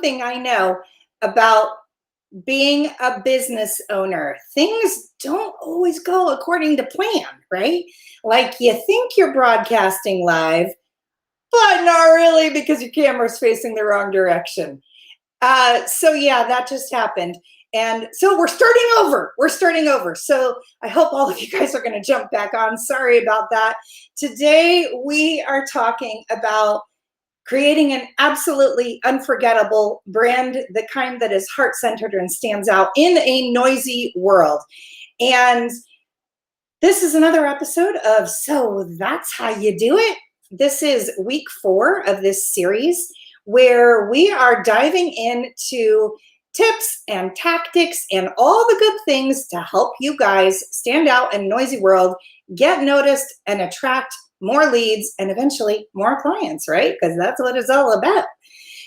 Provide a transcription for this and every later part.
thing I know about being a business owner. Things don't always go according to plan, right? Like you think you're broadcasting live, but not really because your camera's facing the wrong direction. So yeah, that just happened. And so we're starting over. We're starting over. So I hope all of you guys are going to jump back on. Sorry about that. Today we are talking about creating an absolutely unforgettable brand, the kind that is heart-centered and stands out in a noisy world. And this is another episode of So That's How You Do It. This is week 4 of this series where we are diving into tips and tactics and all the good things to help you guys stand out in a noisy world, get noticed, and attract more leads and eventually more clients, right? Because that's what it's all about.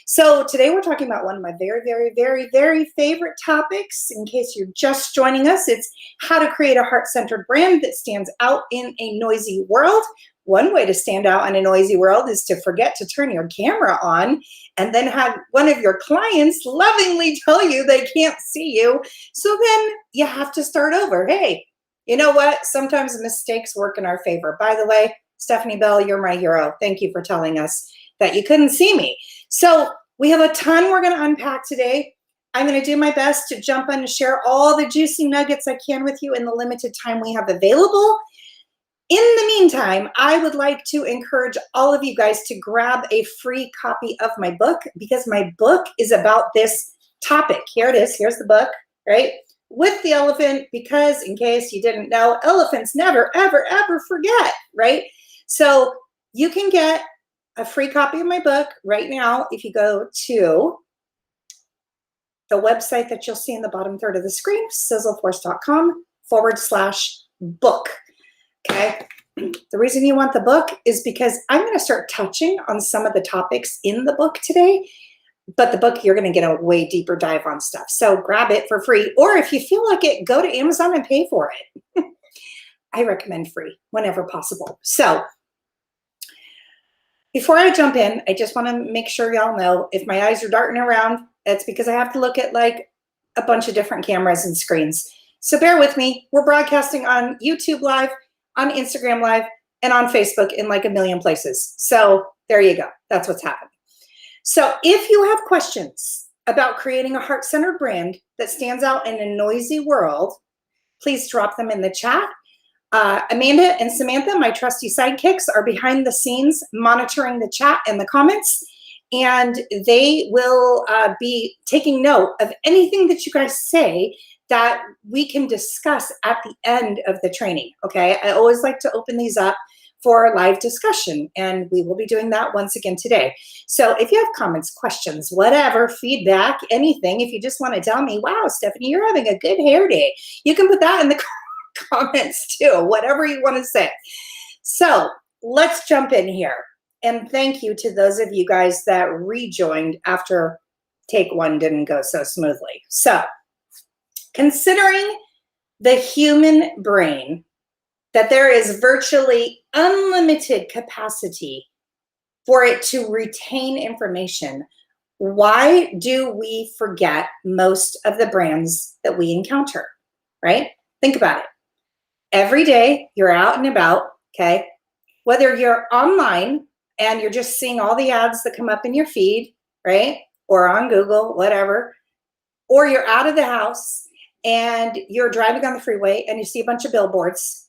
So today we're talking about one of my very, very, very, very favorite topics. In case you're just joining us, it's how to create a heart-centered brand that stands out in a noisy world. One way to stand out in a noisy world is to forget to turn your camera on and then have one of your clients lovingly tell you they can't see you. So then you have to start over. Hey, you know what? Sometimes mistakes work in our favor. By the way, Stephanie Bell, you're my hero. Thank you for telling us that you couldn't see me. So we have a ton we're going to unpack today. I'm going to do my best to jump in and share all the juicy nuggets I can with you in the limited time we have available. In the meantime, I would like to encourage all of you guys to grab a free copy of my book because my book is about this topic. Here it is. Here's the book, right? With the elephant, because in case you didn't know, elephants never, ever, ever forget, right? So you can get a free copy of my book right now if you go to the website that you'll see in the bottom third of the screen, sizzleforce.com/book. Okay. The reason you want the book is because I'm going to start touching on some of the topics in the book today, but the book, you're going to get a way deeper dive on stuff. So grab it for free. Or if you feel like it, go to Amazon and pay for it. I recommend free whenever possible. So before I jump in, I just want to make sure y'all know if my eyes are darting around, that's because I have to look at like a bunch of different cameras and screens. So bear with me. We're broadcasting on YouTube Live, on Instagram Live, and on Facebook in like a million places. So there you go. That's what's happening. So if you have questions about creating a heart-centered brand that stands out in a noisy world, please drop them in the chat. Amanda and Samantha, my trusty sidekicks, are behind the scenes monitoring the chat and the comments, and they will be taking note of anything that you guys say that we can discuss at the end of the training, okay? I always like to open these up for a live discussion, and we will be doing that once again today. So if you have comments, questions, whatever, feedback, anything, if you just want to tell me, wow, Stephanie, you're having a good hair day, you can put that in the comments too, whatever you want to say. So let's jump in here. And thank you to those of you guys that rejoined after take 1 didn't go so smoothly. So considering the human brain, that there is virtually unlimited capacity for it to retain information, why do we forget most of the brands that we encounter, right? Think about it. Every day you're out and about, okay? Whether you're online and you're just seeing all the ads that come up in your feed, right? Or on Google, whatever, or you're out of the house and you're driving on the freeway and you see a bunch of billboards,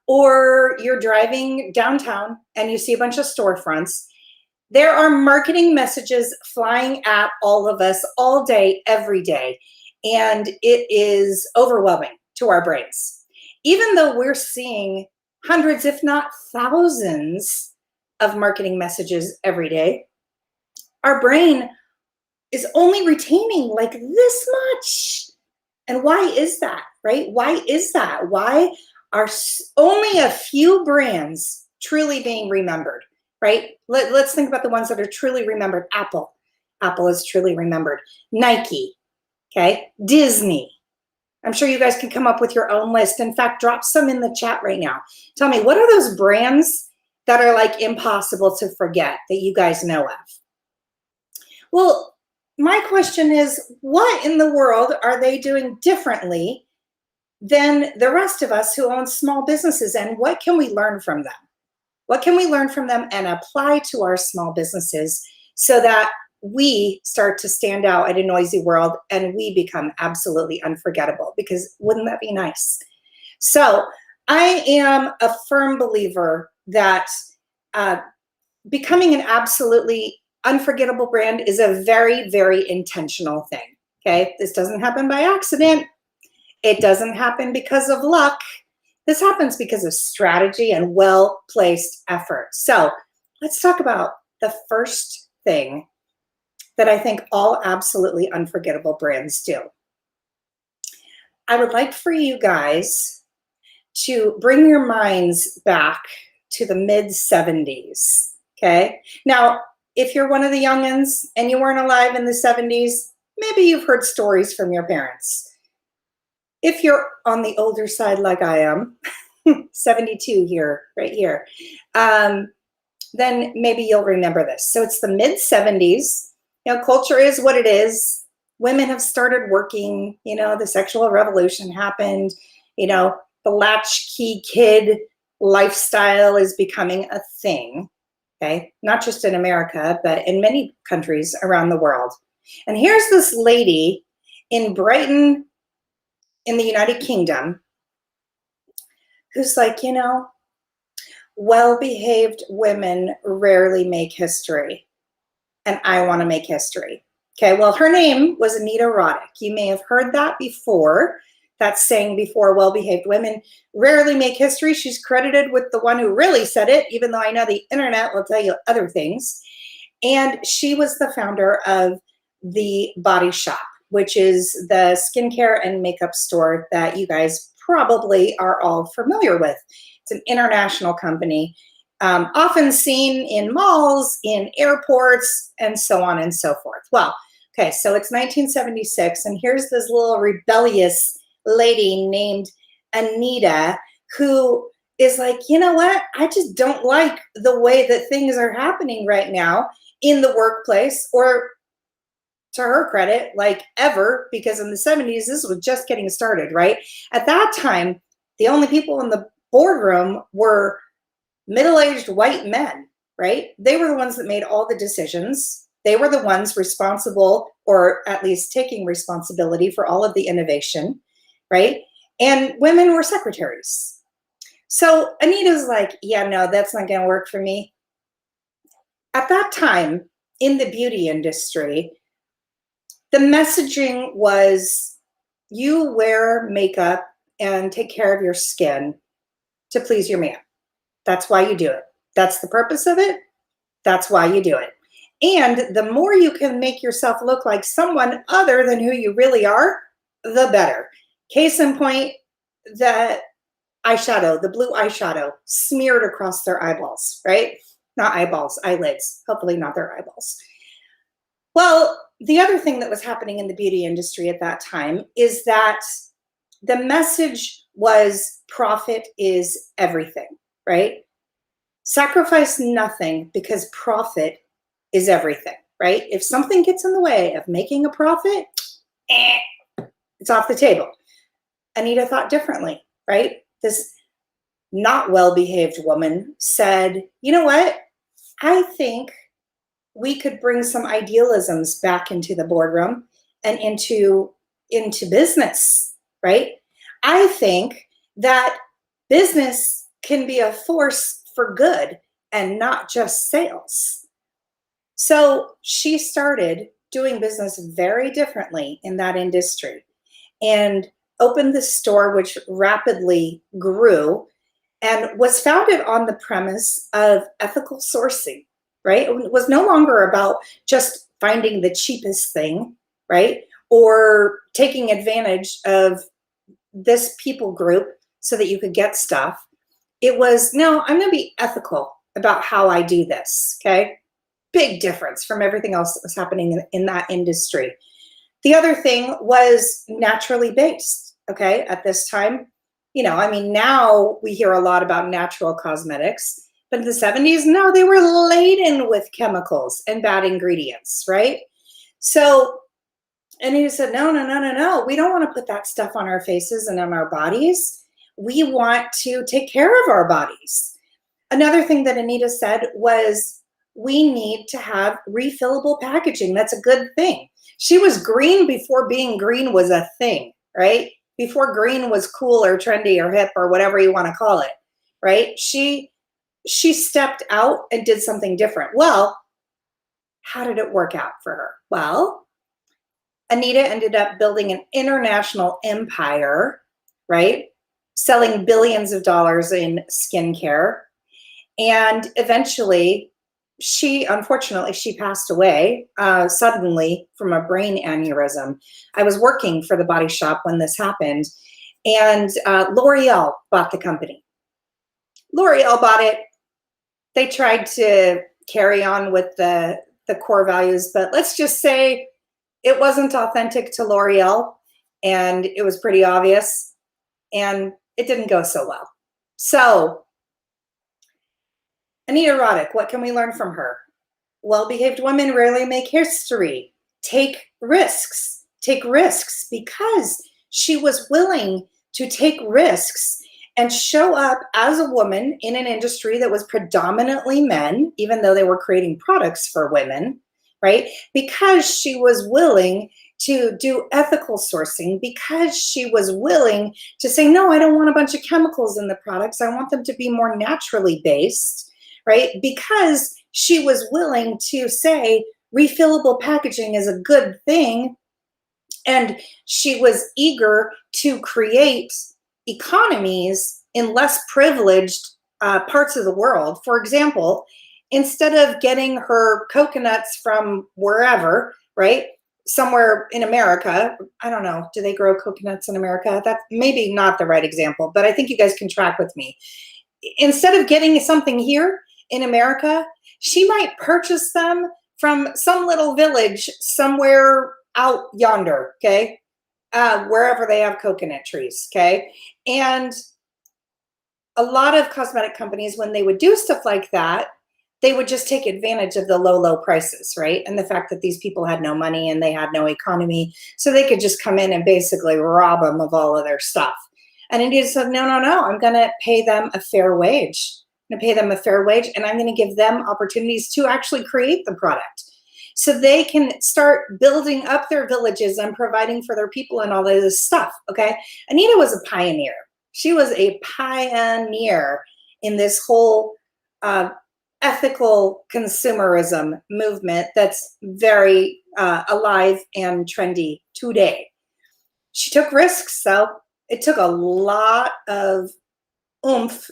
or you're driving downtown and you see a bunch of storefronts. There are marketing messages flying at all of us all day, every day, and it is overwhelming to our brains. Even though we're seeing hundreds, if not thousands, of marketing messages every day, our brain is only retaining like this much. And why is that, right? Why is that? Why are only a few brands truly being remembered, right? Let's think about the ones that are truly remembered. Apple is truly remembered. Nike, okay? Disney. I'm sure you guys can come up with your own list. In fact, drop some in the chat right now. Tell me, what are those brands that are like impossible to forget that you guys know of? Well, my question is, what in the world are they doing differently than the rest of us who own small businesses? And what can we learn from them? What can we learn from them and apply to our small businesses so that we start to stand out at a noisy world and we become absolutely unforgettable? Because wouldn't that be nice? So I am a firm believer that becoming an absolutely unforgettable brand is a very, very intentional thing. Okay. This doesn't happen by accident. It doesn't happen because of luck. This happens because of strategy and well-placed effort. So let's talk about the first thing that I think all absolutely unforgettable brands do. I would like for you guys to bring your minds back to the mid-70s, okay? Now, if you're one of the youngins and you weren't alive in the 70s, maybe you've heard stories from your parents. If you're on the older side like I am, 72 here, right here, then maybe you'll remember this. So it's the mid-70s. You know, culture is what it is. Women have started working. You know, the sexual revolution happened. You know, the latchkey kid lifestyle is becoming a thing, okay? Not just in America, but in many countries around the world. And here's this lady in Brighton, in the United Kingdom, who's like, you know, well-behaved women rarely make history, and I want to make history. Okay, well, her name was Anita Roddick. You may have heard that before. That saying before, well-behaved women rarely make history. She's credited with the one who really said it, even though I know the internet will tell you other things. And she was the founder of The Body Shop, which is the skincare and makeup store that you guys probably are all familiar with. It's an international company, often seen in malls, in airports, and so on and so forth. Well, okay, so it's 1976, and here's this little rebellious lady named Anita who is like, you know what? I just don't like the way that things are happening right now in the workplace, or to her credit, like ever, because in the 70s, this was just getting started, right? At that time, the only people in the boardroom were middle-aged white men, right? They were the ones that made all the decisions. They were the ones responsible, or at least taking responsibility for all of the innovation, right? And women were secretaries. So Anita's like, yeah, no, that's not going to work for me. At that time in the beauty industry, the messaging was, you wear makeup and take care of your skin to please your man. That's why you do it. That's the purpose of it. That's why you do it. And the more you can make yourself look like someone other than who you really are, the better. Case in point, the eyeshadow, the blue eyeshadow smeared across their eyeballs, right? Not eyeballs, eyelids, hopefully not their eyeballs. Well, the other thing that was happening in the beauty industry at that time is that the message was profit is everything, right? Sacrifice nothing because profit is everything, right? If something gets in the way of making a profit, it's off the table. Anita thought differently, right? This not well-behaved woman said, you know what? I think we could bring some idealisms back into the boardroom and into business, right? I think that business can be a force for good and not just sales. So she started doing business very differently in that industry and opened the store, which rapidly grew and was founded on the premise of ethical sourcing, right? It was no longer about just finding the cheapest thing, right? Or taking advantage of this people group so that you could get stuff. It was, no, I'm going to be ethical about how I do this, okay? Big difference from everything else that was happening in that industry. The other thing was naturally based, okay, at this time. You know, I mean, now we hear a lot about natural cosmetics, but in the 70s, no, they were laden with chemicals and bad ingredients, right? So Anita said, no, no, no, no, no. We don't want to put that stuff on our faces and on our bodies. We want to take care of our bodies. Another thing that Anita said was, we need to have refillable packaging. That's a good thing. She was green before being green was a thing, right? Before green was cool or trendy or hip or whatever you want to call it, right? She stepped out and did something different. Well, how did it work out for her? Well, Anita ended up building an international empire, right? Selling billions of dollars in skincare. And eventually, unfortunately, she passed away suddenly from a brain aneurysm. I was working for the Body Shop when this happened, and L'Oreal bought the company. L'Oreal bought it. They tried to carry on with the core values, but let's just say it wasn't authentic to L'Oreal, and it was pretty obvious, and it didn't go so well. So, Anita Roddick, what can we learn from her? Well-behaved women rarely make history. Take risks because she was willing to take risks and show up as a woman in an industry that was predominantly men, even though they were creating products for women, right? Because she was willing to do ethical sourcing, because she was willing to say, no, I don't want a bunch of chemicals in the products. I want them to be more naturally based, right? Because she was willing to say refillable packaging is a good thing. And she was eager to create economies in less privileged parts of the world. For example, instead of getting her coconuts from wherever, right? Somewhere in America, I don't know, do they grow coconuts in America? That's maybe not the right example, but I think you guys can track with me. Instead of getting something here in America, she might purchase them from some little village somewhere out yonder, okay? Wherever they have coconut trees, okay? And a lot of cosmetic companies, when they would do stuff like that, they would just take advantage of the low, low prices, right? And the fact that these people had no money and they had no economy, so they could just come in and basically rob them of all of their stuff. And India said, no, no, no, I'm gonna pay them a fair wage. I'm gonna pay them a fair wage, and I'm gonna give them opportunities to actually create the product, so they can start building up their villages and providing for their people and all of this stuff, okay? Anita was a pioneer. She was a pioneer in this whole ethical consumerism movement that's very alive and trendy today. She took risks, so it took a lot of oomph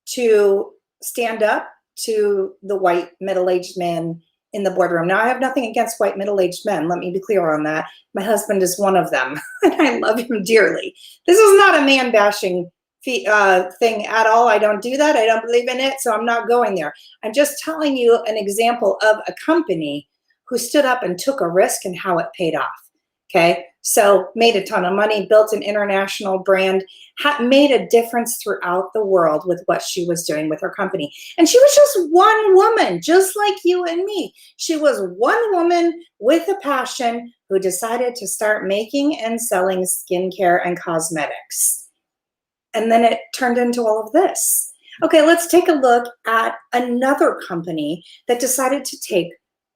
to stand up to the white middle-aged man in the boardroom. Now, I have nothing against white middle-aged men. Let me be clear on that. My husband is one of them, and I love him dearly. This is not a man-bashing thing at all. I don't do that. I don't believe in it, so I'm not going there. I'm just telling you an example of a company who stood up and took a risk and how it paid off. Okay, so made a ton of money, built an international brand, made a difference throughout the world with what she was doing with her company. And she was just one woman, just like you and me. She was one woman with a passion who decided to start making and selling skincare and cosmetics. And then it turned into all of this. Okay, let's take a look at another company that decided to take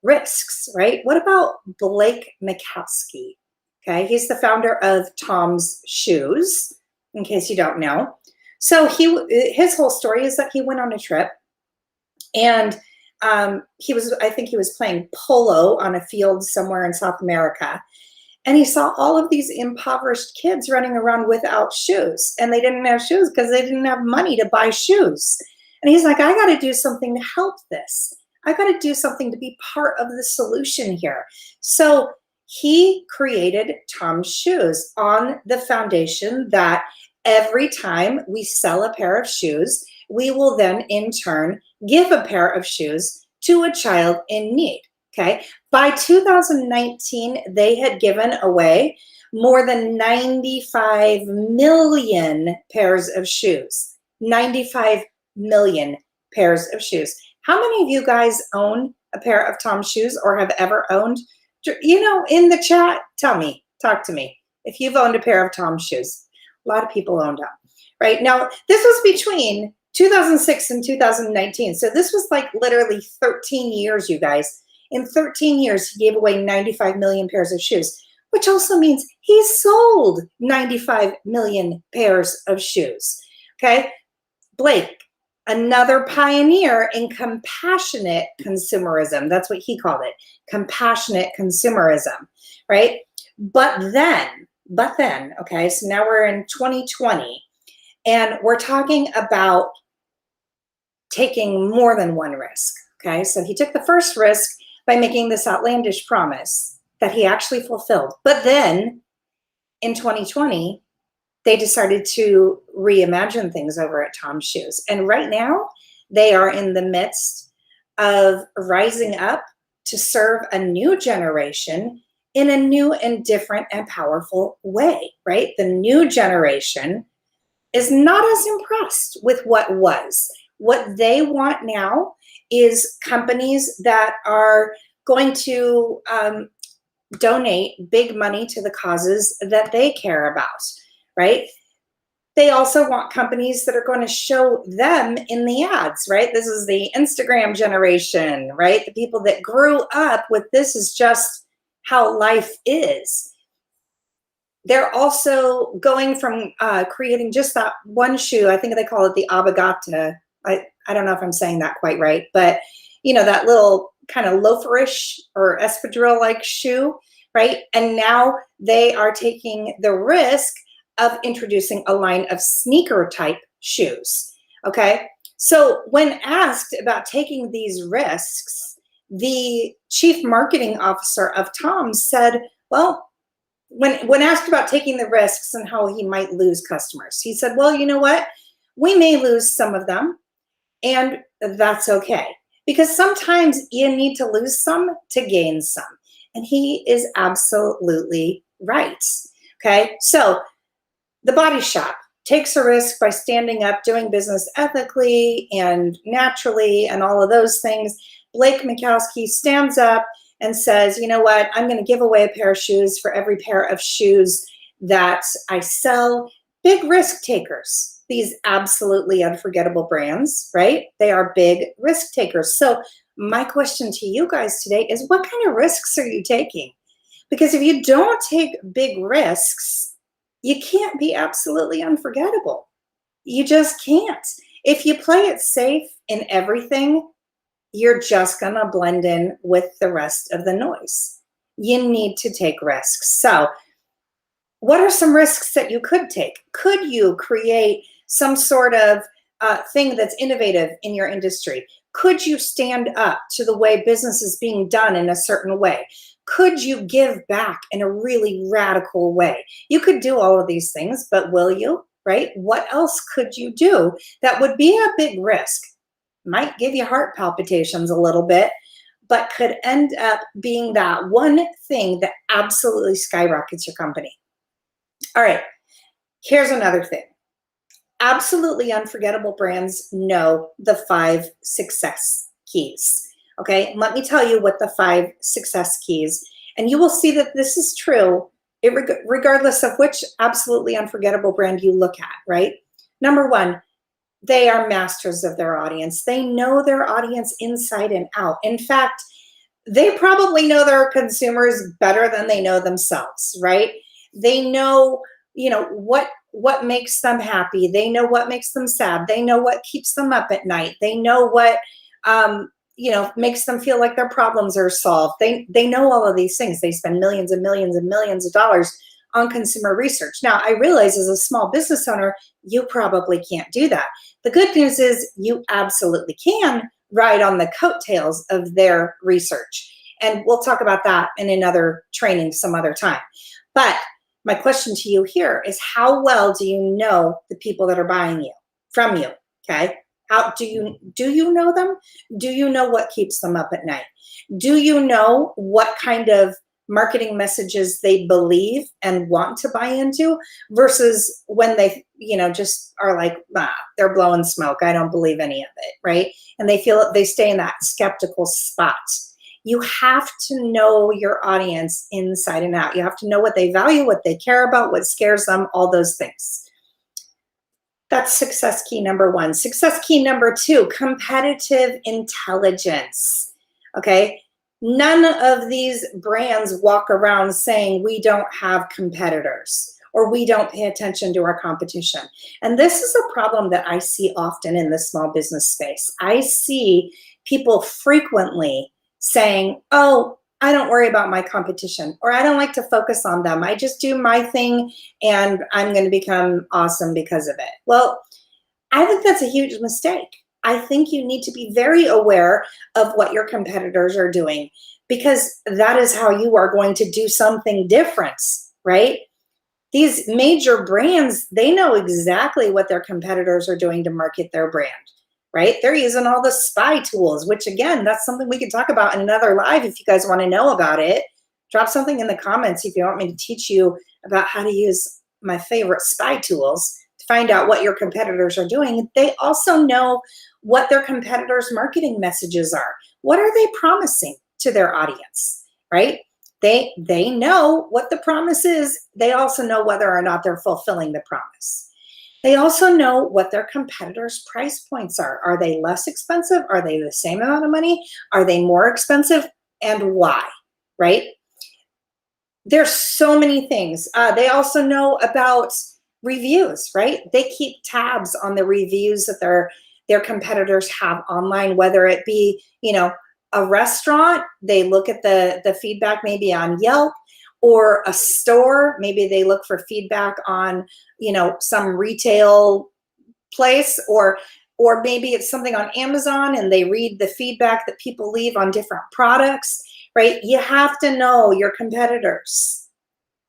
risks, right? What about Blake Mikowski? Okay, he's the founder of Tom's Shoes, in case you don't know. So his whole story is that he went on a trip, and I think he was playing polo on a field somewhere in South America. And he saw all of these impoverished kids running around without shoes. And they didn't have shoes because they didn't have money to buy shoes. And he's like, I got to do something to help this. I got to do something to be part of the solution here. So he created Tom's Shoes on the foundation that every time we sell a pair of shoes, we will then in turn give a pair of shoes to a child in need. Okay. By 2019, they had given away more than 95 million pairs of shoes. 95 million pairs of shoes. How many of you guys own a pair of Tom's shoes or have ever owned In the chat, talk to me. If you've owned a pair of Tom's shoes, a lot of people owned them, right? Now, this was between 2006 and 2019. So this was like literally 13 years, you guys. In 13 years, he gave away 95 million pairs of shoes, which also means he sold 95 million pairs of shoes, okay? Blake, another pioneer in compassionate consumerism. That's what he called it, compassionate consumerism, right? But then, okay, so now we're in 2020, and we're talking about taking more than one risk, okay? So he took the first risk by making this outlandish promise that he actually fulfilled. But then in 2020, they decided to reimagine things over at Tom's Shoes. And right now, they are in the midst of rising up to serve a new generation in a new and different and powerful way, right? The new generation is not as impressed with what was. What they want now is companies that are going to donate big money to the causes that they care about, right? They also want companies that are going to show them in the ads, right? This is the Instagram generation, right? The people that grew up with this is just how life is. They're also going from creating just that one shoe. I think they call it the Abagata. I don't know if I'm saying that quite right, but that little kind of loaferish or espadrille-like shoe, right? And now they are taking the risk of introducing a line of sneaker type shoes, okay? So when asked about taking these risks, the chief marketing officer of Tom's said, well, when asked about taking the risks and how he might lose customers, he said, well, you know what? We may lose some of them, and that's okay. Because sometimes you need to lose some to gain some. And he is absolutely right, okay? So the Body Shop takes a risk by standing up, doing business ethically and naturally and all of those things. Blake Mikowski stands up and says, you know what, I'm going to give away a pair of shoes for every pair of shoes that I sell. Big risk takers, these absolutely unforgettable brands, right? They are big risk takers. So my question to you guys today is, what kind of risks are you taking? Because if you don't take big risks, you can't be absolutely unforgettable. You just can't. If you play it safe in everything, you're just going to blend in with the rest of the noise. You need to take risks. So what are some risks that you could take? Could you create some sort of thing that's innovative in your industry? Could you stand up to the way business is being done in a certain way? Could you give back in a really radical way? You could do all of these things, but will you, right? What else could you do that would be a big risk? Might give you heart palpitations a little bit, but could end up being that one thing that absolutely skyrockets your company. All right, here's another thing. Absolutely unforgettable brands know the 5 success keys. Okay, let me tell you what the 5 success keys, and you will see that this is true regardless of which absolutely unforgettable brand you look at, right? Number 1, they are masters of their audience. They know their audience inside and out. In fact, they probably know their consumers better than they know themselves, right? They know, what makes them happy. They know what makes them sad. They know what keeps them up at night. They know what, makes them feel like their problems are solved. They know all of these things. They spend millions and millions and millions of dollars on consumer research. Now, I realize as a small business owner, you probably can't do that. The good news is you absolutely can ride on the coattails of their research. And we'll talk about that in another training some other time. But my question to you here is, how well do you know the people that are buying from you, okay? How do you know them? Do you know what keeps them up at night? Do you know what kind of marketing messages they believe and want to buy into versus when they, just are like, they're blowing smoke. I don't believe any of it, right? And they feel they stay in that skeptical spot. You have to know your audience inside and out. You have to know what they value, what they care about, what scares them, all those things. That's success key number one. Success key number two, competitive intelligence. Okay. None of these brands walk around saying we don't have competitors or we don't pay attention to our competition. And this is a problem that I see often in the small business space. I see people frequently saying, oh, I don't worry about my competition, or I don't like to focus on them. I just do my thing and I'm going to become awesome because of it. Well, I think that's a huge mistake. I think you need to be very aware of what your competitors are doing, because that is how you are going to do something different, right? These major brands, they know exactly what their competitors are doing to market their brand, right? They're using all the spy tools, which again, that's something we can talk about in another live if you guys want to know about it. Drop something in the comments if you want me to teach you about how to use my favorite spy tools to find out what your competitors are doing. They also know what their competitors' marketing messages are. What are they promising to their audience, right? They know what the promise is. They also know whether or not they're fulfilling the promise. They also know what their competitors' price points are. Are they less expensive? Are they the same amount of money? Are they more expensive? And why, right? There's so many things. They also know about reviews, right? They keep tabs on the reviews that their competitors have online, whether it be, a restaurant, they look at the feedback maybe on Yelp, or a store, maybe they look for feedback on, some retail place, or maybe it's something on Amazon and they read the feedback that people leave on different products, right? You have to know your competitors.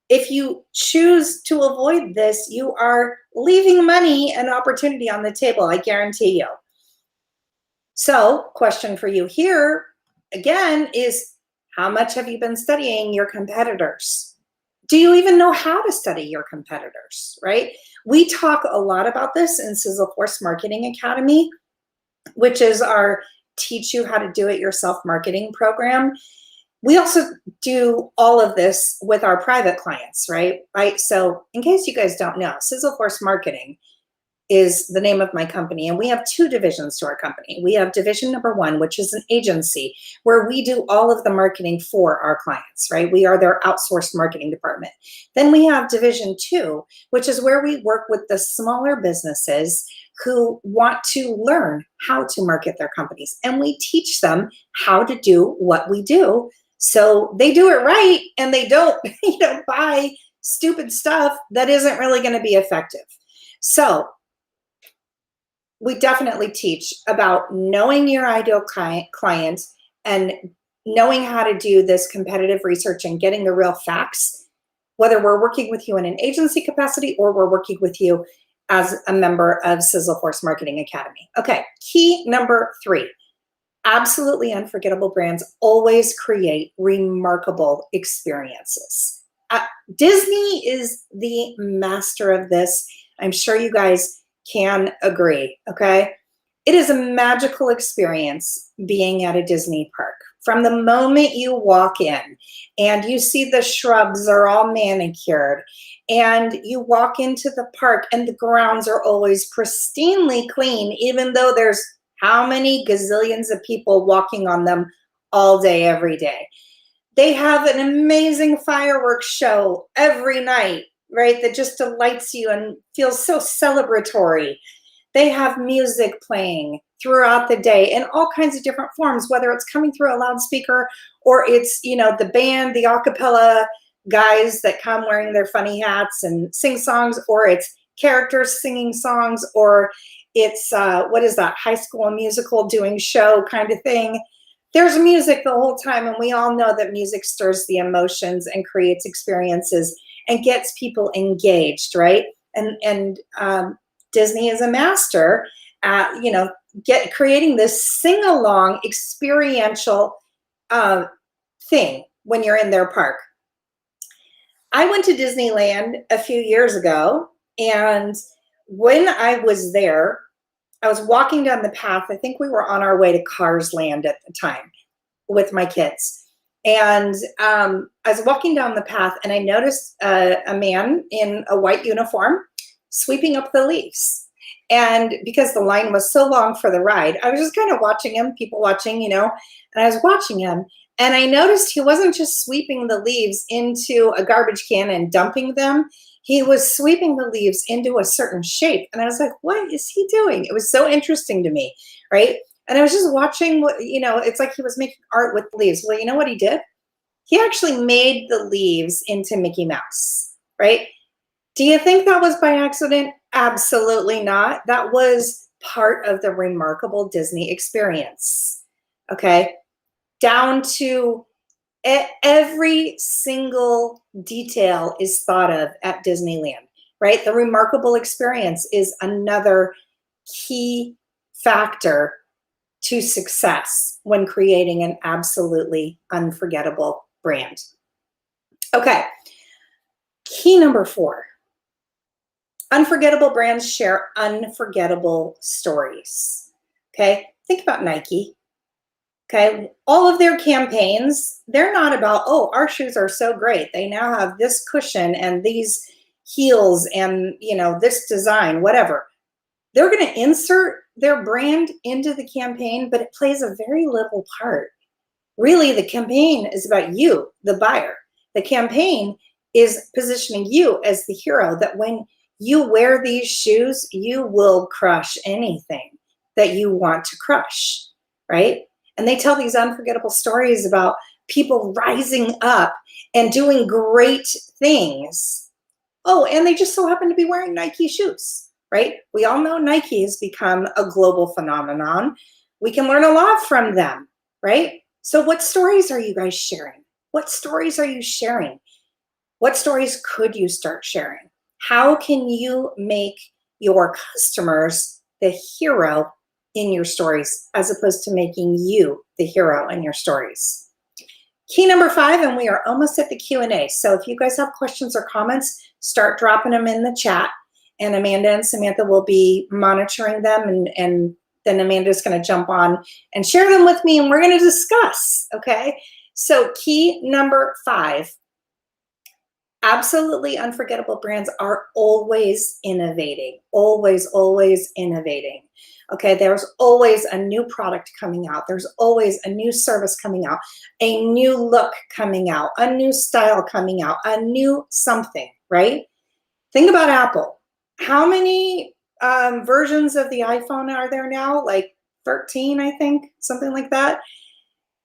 If you choose to avoid this, you are leaving money and opportunity on the table, I guarantee you. So, question for you here again is, how much have you been studying your competitors? Do you even know how to study your competitors, right? We talk a lot about this in Sizzleforce Marketing Academy, which is our teach you how to do it yourself marketing program. We also do all of this with our private clients, right? So in case you guys don't know, Sizzleforce Marketing is the name of my company. And we have two divisions to our company. We have division number one, which is an agency where we do all of the marketing for our clients, right? We are their outsourced marketing department. Then we have division two, which is where we work with the smaller businesses who want to learn how to market their companies. And we teach them how to do what we do, so they do it right and they don't, buy stupid stuff that isn't really going to be effective. So we definitely teach about knowing your ideal client and knowing how to do this competitive research and getting the real facts, whether we're working with you in an agency capacity or we're working with you as a member of Sizzleforce Marketing Academy. Okay, key number three. Absolutely unforgettable brands always create remarkable experiences. Disney is the master of this. I'm sure you guys can agree, okay? It is a magical experience being at a Disney park. From the moment you walk in and you see the shrubs are all manicured, and you walk into the park and the grounds are always pristinely clean, even though there's how many gazillions of people walking on them all day, every day. They have an amazing fireworks show every night, right? That just delights you and feels so celebratory. They have music playing throughout the day in all kinds of different forms, whether it's coming through a loudspeaker or it's, the band, the a cappella guys that come wearing their funny hats and sing songs, or it's characters singing songs, or it's, High School Musical doing show kind of thing. There's music the whole time, and we all know that music stirs the emotions and creates experiences and gets people engaged, right? And Disney is a master at, creating this sing-along experiential thing when you're in their park. I went to Disneyland a few years ago, and when I was there, I was walking down the path. I think we were on our way to Cars Land at the time. with my kids. And I was walking down the path and I noticed a man in a white uniform sweeping up the leaves. And because the line was so long for the ride, I was just kind of watching him, people watching, and I was watching him. And I noticed he wasn't just sweeping the leaves into a garbage can and dumping them. He was sweeping the leaves into a certain shape. And I was like, what is he doing? It was so interesting to me, right? And I was just watching what, it's like he was making art with the leaves. Well, you know what he did? He actually made the leaves into Mickey Mouse, right? Do you think that was by accident? Absolutely not. That was part of the remarkable Disney experience, okay? Down to every single detail is thought of at Disneyland, right? The remarkable experience is another key factor to success when creating an absolutely unforgettable brand. Okay, key number 4. Unforgettable brands share unforgettable stories. Okay, think about Nike. Okay, all of their campaigns, they're not about, oh, our shoes are so great. They now have this cushion and these heels and, this design, whatever. They're going to insert their brand into the campaign, but it plays a very little part. Really, the campaign is about you, the buyer. The campaign is positioning you as the hero, that when you wear these shoes, you will crush anything that you want to crush, right? And they tell these unforgettable stories about people rising up and doing great things. Oh, and they just so happen to be wearing Nike shoes, right? We all know Nike has become a global phenomenon. We can learn a lot from them, right? So what stories are you guys sharing? What stories are you sharing? What stories could you start sharing? How can you make your customers the hero in your stories, as opposed to making you the hero in your stories? Key number 5, and we are almost at the Q&A. So if you guys have questions or comments, start dropping them in the chat, and Amanda and Samantha will be monitoring them, and then Amanda's going to jump on and share them with me, and we're going to discuss, okay? So key number 5, absolutely unforgettable brands are always innovating, always, always innovating. Okay, there's always a new product coming out. There's always a new service coming out, a new look coming out, a new style coming out, a new something, right? Think about Apple. How many versions of the iPhone are there now? Like 13, I think, something like that.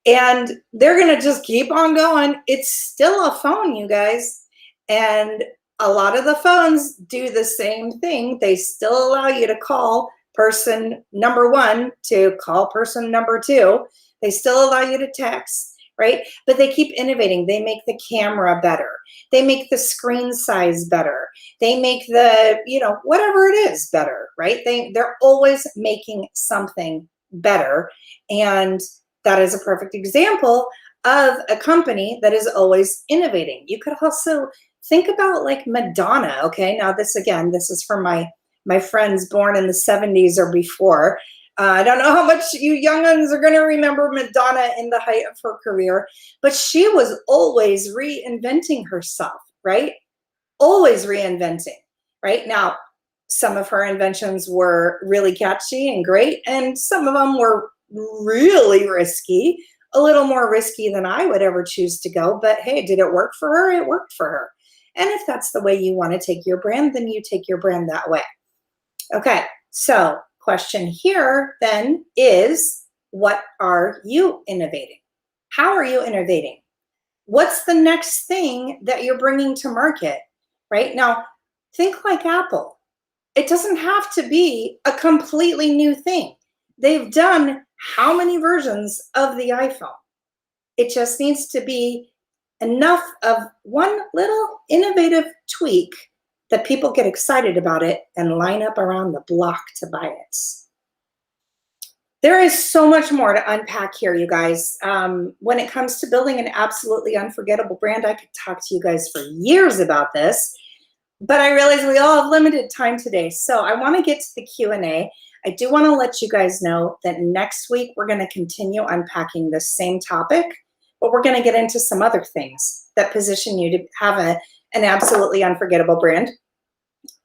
And they're going to just keep on going. It's still a phone, you guys. And a lot of the phones do the same thing. They still allow you to call person number 1 to call person number 2. They still allow you to text, right? But they keep innovating. They make the camera better. They make the screen size better. They make the, whatever it is better, right? They're always making something better. And that is a perfect example of a company that is always innovating. You could also think about like Madonna, okay? Now this is for my friends born in the 70s or before. I don't know how much you young ones are going to remember Madonna in the height of her career, but she was always reinventing herself, right? Always reinventing, right? Now, some of her inventions were really catchy and great, and some of them were really risky, a little more risky than I would ever choose to go. But hey, did it work for her? It worked for her. And if that's the way you want to take your brand, then you take your brand that way. Okay, so question here then is, what are you innovating? How are you innovating? What's the next thing that you're bringing to market, right? Now, think like Apple. It doesn't have to be a completely new thing. They've done how many versions of the iPhone? It just needs to be enough of one little innovative tweak that people get excited about it and line up around the block to buy it. There is so much more to unpack here, you guys. When it comes to building an absolutely unforgettable brand, I could talk to you guys for years about this, but I realize we all have limited time today. So I want to get to the Q&A. I do want to let you guys know that next week we're going to continue unpacking this same topic, but we're going to get into some other things that position you to have an absolutely unforgettable brand.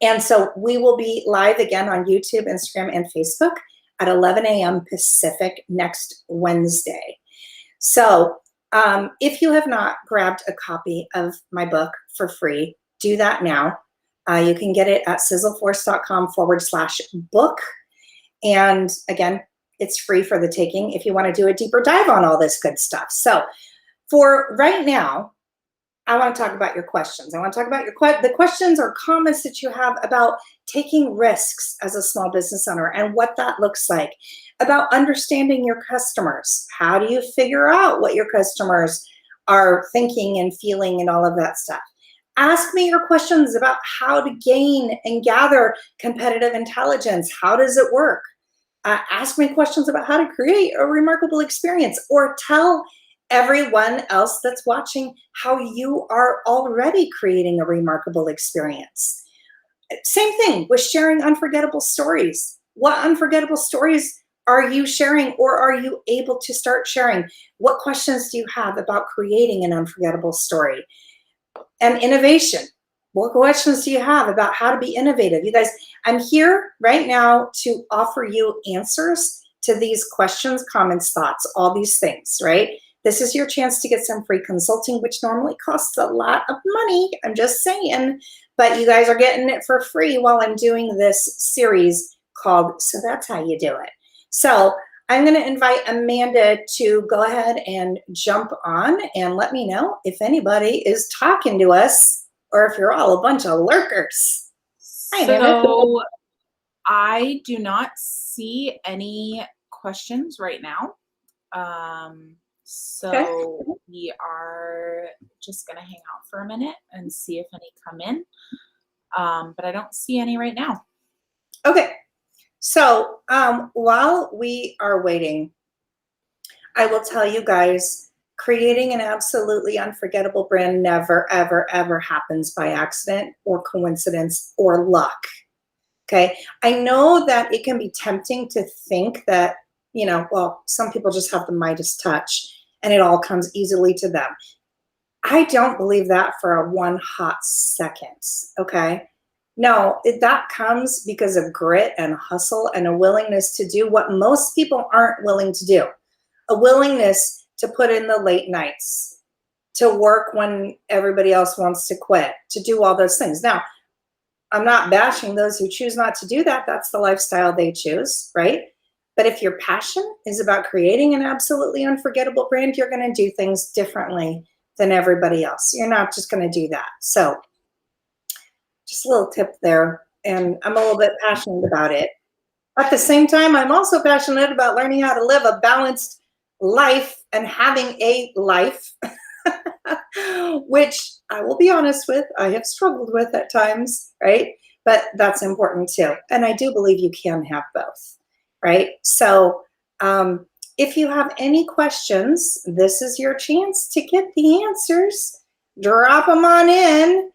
And so we will be live again on YouTube, Instagram, and Facebook at 11 a.m. Pacific next Wednesday. So if you have not grabbed a copy of my book for free, do that now. You can get it at sizzleforce.com/book. And again, it's free for the taking if you want to do a deeper dive on all this good stuff. So for right now, I want to talk about your questions. I want to talk about the questions or comments that you have about taking risks as a small business owner and what that looks like, about understanding your customers. How do you figure out what your customers are thinking and feeling and all of that stuff? Ask me your questions about how to gain and gather competitive intelligence. How does it work? Ask me questions about how to create a remarkable experience, or tell everyone else that's watching how you are already creating a remarkable experience. Same thing with sharing unforgettable stories. What unforgettable stories are you sharing, or are you able to start sharing? What questions do you have about creating an unforgettable story? And innovation. What questions do you have about how to be innovative? You guys, I'm here right now to offer you answers to these questions, comments, thoughts, all these things, right? This is your chance to get some free consulting, which normally costs a lot of money. I'm just saying, but you guys are getting it for free while I'm doing this series called So That's How You Do It. So I'm going to invite Amanda to go ahead and jump on and let me know if anybody is talking to us or if you're all a bunch of lurkers. Hi, Amanda. So I do not see any questions right now. So we are just going to hang out for a minute and see if any come in. But I don't see any right now. Okay. So while we are waiting, I will tell you guys, creating an absolutely unforgettable brand never, ever, ever happens by accident or coincidence or luck. Okay. I know that it can be tempting to think that, well, some people just have the Midas touch and it all comes easily to them. I don't believe that for a one hot second. Okay. No, that comes because of grit and hustle and a willingness to do what most people aren't willing to do. A willingness to put in the late nights, to work when everybody else wants to quit, to do all those things. Now, I'm not bashing those who choose not to do that. That's the lifestyle they choose, right? But if your passion is about creating an absolutely unforgettable brand, you're going to do things differently than everybody else. You're not just going to do that. So just a little tip there. And I'm a little bit passionate about it. At the same time, I'm also passionate about learning how to live a balanced life and having a life, which I will be honest with, I have struggled with at times, right? But that's important too. And I do believe you can have both, right? So if you have any questions, this is your chance to get the answers. Drop them on in.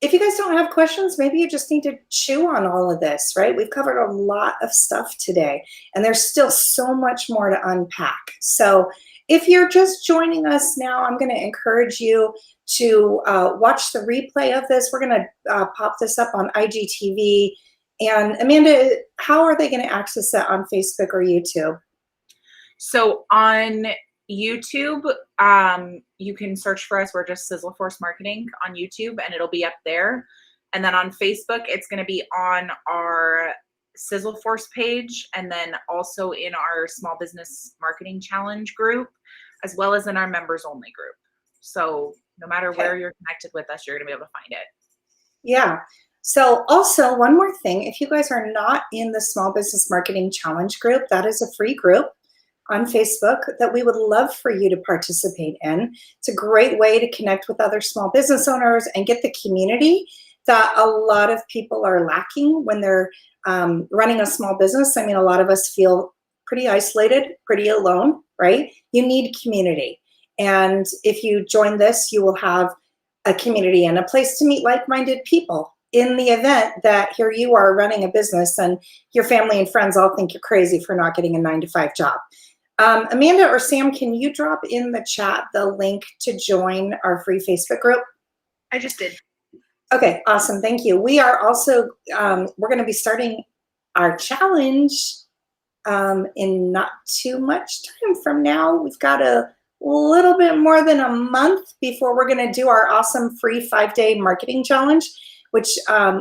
If you guys don't have questions, maybe you just need to chew on all of this, right? We've covered a lot of stuff today, and there's still so much more to unpack. So if you're just joining us now, I'm going to encourage you to watch the replay of this. We're going to pop this up on IGTV. And Amanda, how are they going to access it on Facebook or YouTube? So on YouTube, you can search for us. We're just Sizzle Force Marketing on YouTube, and it'll be up there. And then on Facebook, it's going to be on our Sizzle Force page, and then also in our Small Business Marketing Challenge group, as well as in our members only group. So no matter where you're connected with us, you're going to be able to find it. Yeah. So also one more thing, if you guys are not in the Small Business Marketing Challenge group, that is a free group on Facebook that we would love for you to participate in. It's a great way to connect with other small business owners and get the community that a lot of people are lacking when they're running a small business. I mean, a lot of us feel pretty isolated, pretty alone, right? You need community. And if you join this, you will have a community and a place to meet like-minded people. in the event that here you are running a business and your family and friends all think you're crazy for not getting a 9-to-5 job. Amanda or Sam, can you drop in the chat the link to join our free Facebook group? I just did. Okay, awesome. Thank you. We are also, we're going to be starting our challenge in not too much time from now. We've got a little bit more than a month before we're going to do our awesome free 5-day marketing challenge, which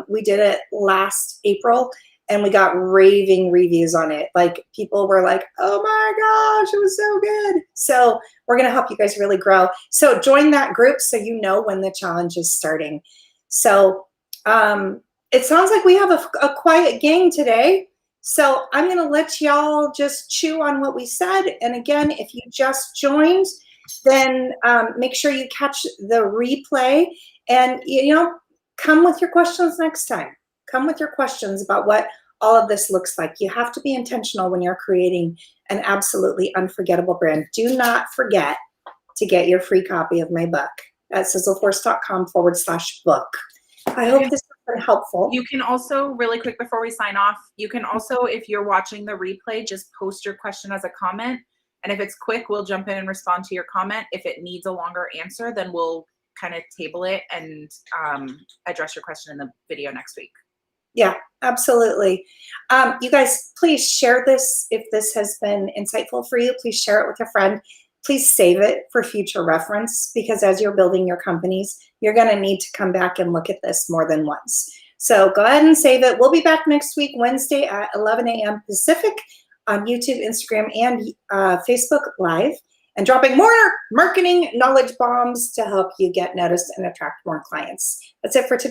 we did it last April. And we got raving reviews on it. Like people were like, oh my gosh, it was so good. So we're going to help you guys really grow. So join that group so you know when the challenge is starting. So it sounds like we have a quiet gang today. So I'm going to let y'all just chew on what we said. And again, if you just joined, then make sure you catch the replay and, you know, come with your questions next time. Come with your questions about what all of this looks like. You have to be intentional when you're creating an absolutely unforgettable brand. Do not forget to get your free copy of my book at sizzleforce.com/book. I hope this has been helpful. You can also, really quick before we sign off, you can also, if you're watching the replay, just post your question as a comment. And if it's quick, we'll jump in and respond to your comment. If it needs a longer answer, then we'll kind of table it and address your question in the video next week. Yeah, absolutely. You guys, please share this. If this has been insightful for you, please share it with a friend. Please save it for future reference, because as you're building your companies, you're going to need to come back and look at this more than once. So go ahead and save it. We'll be back next week, Wednesday at 11 a.m. Pacific on YouTube, Instagram, and Facebook Live, and dropping more marketing knowledge bombs to help you get noticed and attract more clients. That's it for today.